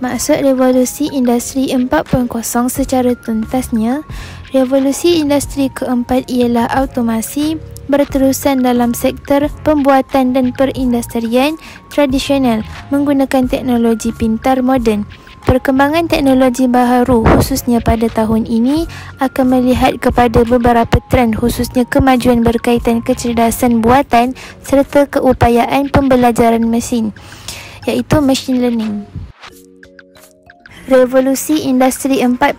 Maksud revolusi industri 4.0 secara tuntasnya, revolusi industri keempat ialah automasi berterusan dalam sektor pembuatan dan perindustrian tradisional menggunakan teknologi pintar moden. Perkembangan teknologi baharu khususnya pada tahun ini akan melihat kepada beberapa trend khususnya kemajuan berkaitan kecerdasan buatan serta keupayaan pembelajaran mesin, iaitu machine learning. Revolusi industri 4.0.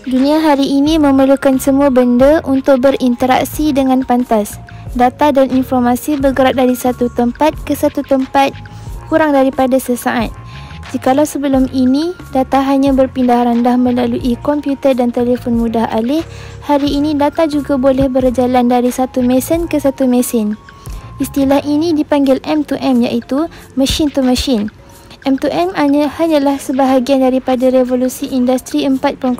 Dunia hari ini memerlukan semua benda untuk berinteraksi dengan pantas. Data dan informasi bergerak dari satu tempat ke satu tempat kurang daripada sesaat. Jikalau sebelum ini, data hanya berpindah randah melalui komputer dan telefon mudah alih, hari ini data juga boleh berjalan dari satu mesin ke satu mesin. Istilah ini dipanggil M2M, iaitu machine to machine. M2M hanyalah sebahagian daripada revolusi industri 4.0.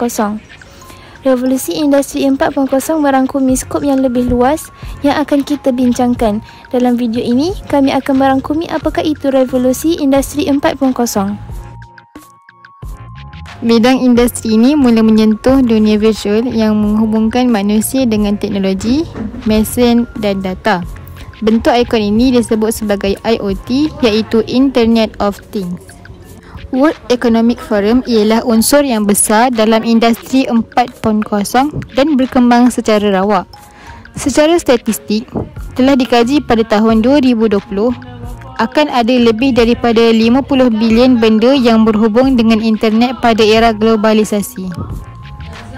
Revolusi industri 4.0 merangkumi skop yang lebih luas yang akan kita bincangkan. Dalam video ini, kami akan merangkumi apakah itu revolusi industri 4.0. Bidang industri ini mula menyentuh dunia virtual yang menghubungkan manusia dengan teknologi, mesin dan data. Bentuk ikon ini disebut sebagai IoT, iaitu Internet of Things. World Economic Forum ialah unsur yang besar dalam industri 4.0 dan berkembang secara rawak. Secara statistik, telah dikaji pada tahun 2020, akan ada lebih daripada 50 bilion benda yang berhubung dengan internet pada era globalisasi.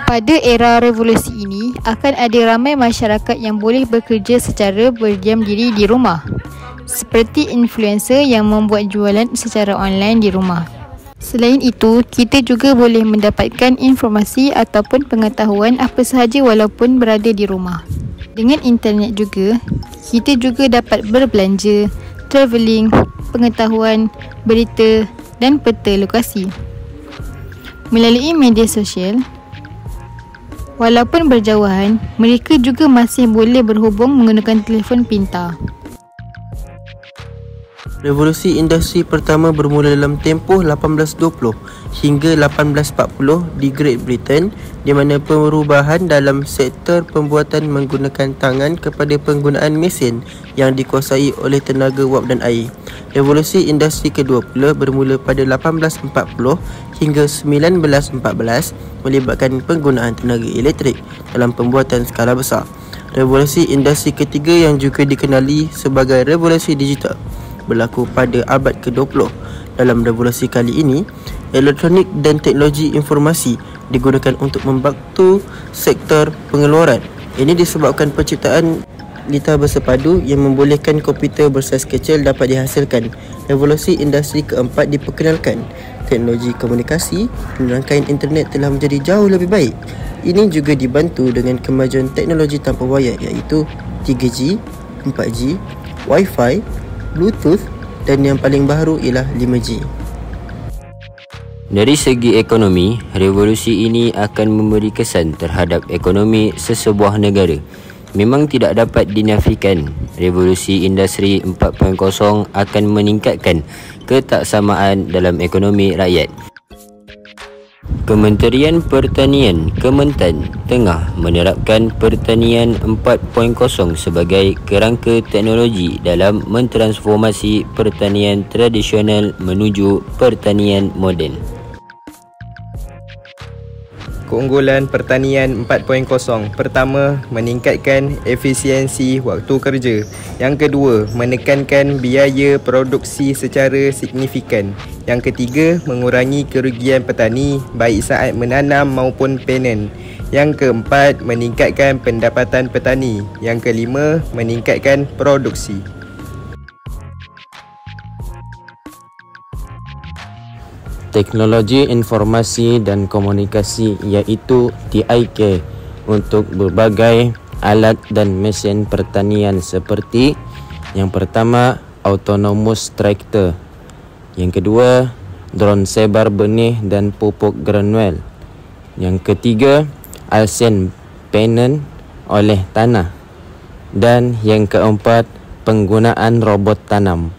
Pada era revolusi ini, akan ada ramai masyarakat yang boleh bekerja secara berdiam diri di rumah, seperti influencer yang membuat jualan secara online di rumah. Selain itu, kita juga boleh mendapatkan informasi ataupun pengetahuan apa sahaja walaupun berada di rumah. Dengan internet juga, kita juga dapat berbelanja, travelling, pengetahuan, berita dan peta lokasi. Melalui media sosial, walaupun berjauhan, mereka juga masih boleh berhubung menggunakan telefon pintar. Revolusi industri pertama bermula dalam tempoh 1820 hingga 1840 di Great Britain, di mana perubahan dalam sektor pembuatan menggunakan tangan kepada penggunaan mesin yang dikuasai oleh tenaga wap dan air. Revolusi industri kedua pula bermula pada 1840 hingga 1914 melibatkan penggunaan tenaga elektrik dalam pembuatan skala besar. Revolusi industri ketiga yang juga dikenali sebagai revolusi digital berlaku pada abad ke-20. Dalam revolusi kali ini, elektronik dan teknologi informasi digunakan untuk membantu sektor pengeluaran. Ini disebabkan penciptaan litar bersepadu yang membolehkan komputer bersaiz kecil dapat dihasilkan. Revolusi industri keempat diperkenalkan. Teknologi komunikasi dan rangkaian internet telah menjadi jauh lebih baik. Ini juga dibantu dengan kemajuan teknologi tanpa wayar, iaitu 3G, 4G, Wi-Fi, Bluetooth dan yang paling baru ialah 5G. Dari segi ekonomi, revolusi ini akan memberi kesan terhadap ekonomi sesebuah negara. Memang tidak dapat dinafikan, revolusi industri 4.0 akan meningkatkan ketaksamaan dalam ekonomi rakyat. Kementerian Pertanian Kementan tengah menerapkan Pertanian 4.0 sebagai kerangka teknologi dalam mentransformasi pertanian tradisional menuju pertanian moden. Keunggulan pertanian 4.0. Pertama, meningkatkan efisiensi waktu kerja. Yang kedua, menekankan biaya produksi secara signifikan. Yang ketiga, mengurangi kerugian petani baik saat menanam maupun panen. Yang keempat, meningkatkan pendapatan petani. Yang kelima, meningkatkan produksi. Teknologi Informasi dan Komunikasi iaitu TIK untuk berbagai alat dan mesin pertanian seperti yang pertama autonomous tractor, yang kedua drone sebar benih dan pupuk granul, yang ketiga alsen panen oleh tanah, dan yang keempat penggunaan robot tanam.